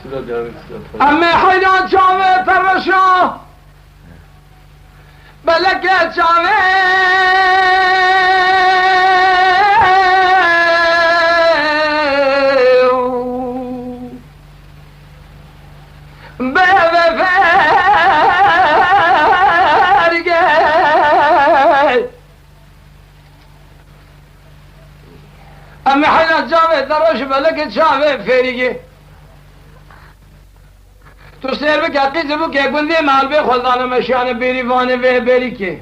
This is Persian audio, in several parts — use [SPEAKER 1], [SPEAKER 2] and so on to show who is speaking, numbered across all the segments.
[SPEAKER 1] امی حیران چاوه ترشا بلکه چاوه امی حیران چاوه ترشا بلکه چاوه فریگه تو سیر بکه قیزه بو که گنده مال به خودانه مشانه بری وانه و بری که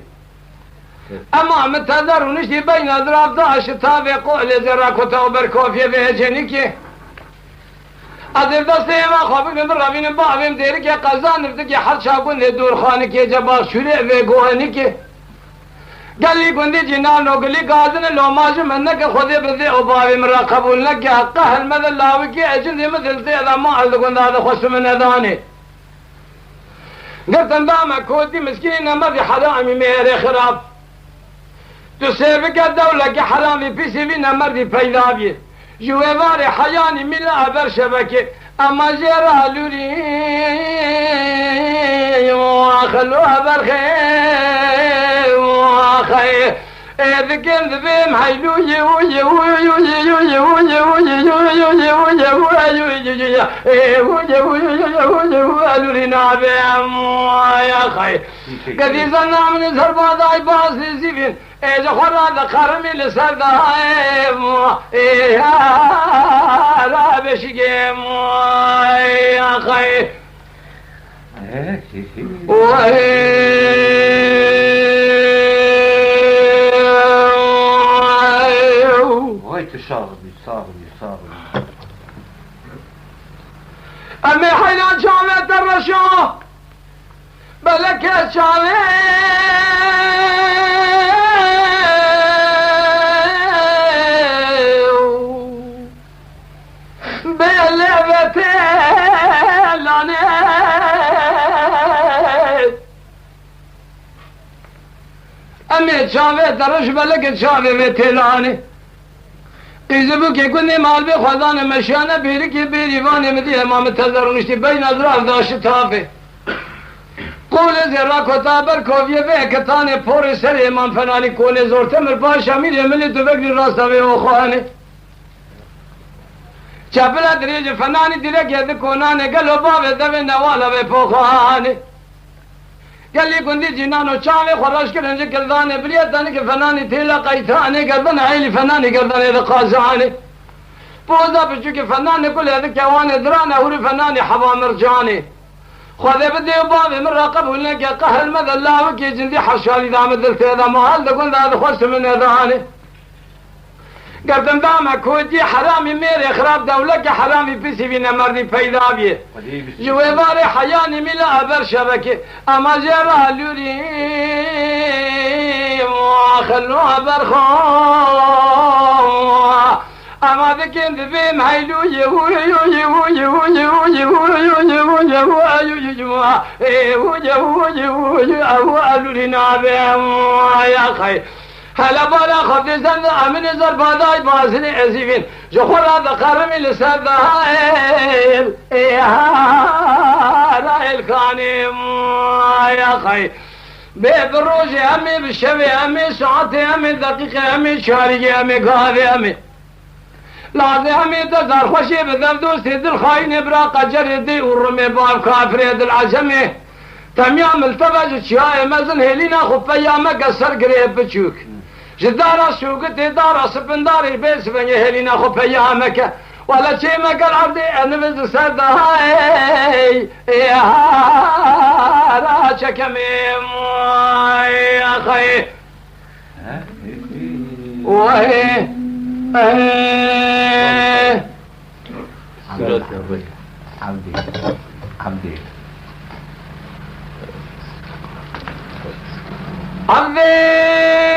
[SPEAKER 1] اما متدرونش دی بین اضراب داشت تا به قول زرا کتا و برکافیه به جنی که از دسته ما خوابی نمبر روین باویم دیری که قضا نفته که حد شاگنده دورخانه که جبا شوره و گوهنی که گلی گنده جنان و گلی گازن لوماج من نکه خودی برده و باویم را قبول نکه حقه حلمد اللاوی که اجنده مثل سیده ما حل گنده ده خوش من ندانه گفتن دامه کودی مسکینی نمردی حرامی میره خراب تو سیبه که دوله که حرامی پیسی بی نمردی پیدا بیه جوهوار حیانی میلا عبر شبکه اما جیره لوری واخلو عبر خیر واخیر ذكر ذبيم حيلو يو يو يو يو يو يو يو يو يا خي قدي زنا من زربا داي باس زيفين اجا خرا خرمي لسر دايم لا بشيم يا خي
[SPEAKER 2] صاغني
[SPEAKER 1] أمي حينا جامعة الرشا بلك يا شامي بلعبتي لاني أمي جامعة الرشا بلك يا شامي بتلاني قیزه بو که کنی مال به خدان مشانه بیری که بیریوانی مدی امام تذرونشتی بین اضراف داشت تافه قول زیرا کتابر کویه به کتان پور سر امام فنانی کونه زورته مر باش امیر ملی تو بگری راستاوی و خوانه چپلا دریج فنانی دیره که ده کنانه گلو باوه دوه نوالا به پوخانه گلی گندی جنانو چاوه خراش کرنجه کردانه بلیتانه که فنانی تیلا قیتانه گردن عیلی فنانی گردنه ده قازانه پوزا پچو که فنانی کل ده کوانه درانه هوری فنانی حوا مرجانه خواده بده و بابه من را قبولنه که قهل مد الله وکی جندی حشالی دام دلته ده محل ده گنده ده خوست من ادانه گردم دامه کودی حرامی میره خراب دوله که حرامی پیسی بینه مردی پیدا بیه جوه بار حیانی میلا عبر شبکه اما جرا لوری خلو عبر خواه اما دکن دبیم حیلو یهو یهو یهو یهو یهو یهو یهو یهو یهو یا خیر هلا بالا خفت زند امن زر بادای بازن عزیفین جو خورا دقرمی لسر دهائل رائل کانیم یا خی به بروج امی بشوی امی ساعت امی دقیقه امی چارگی امی گاوی امی لازه امی دزار خوشی بدر دوستی دل خواهی نبرا قجر دی ارمی باب کافر دل عجمی تمیام التبج چیای مزن هلینا خفیامه کسر گریه بچوک جدارا سوقت دارا سپنداري بيس بني هلينا خو بيامك ولا شي ما قال عبدي انا بز سداي يا راشك ميم يا اخي وهي
[SPEAKER 2] عبدي عبدي
[SPEAKER 1] عبدي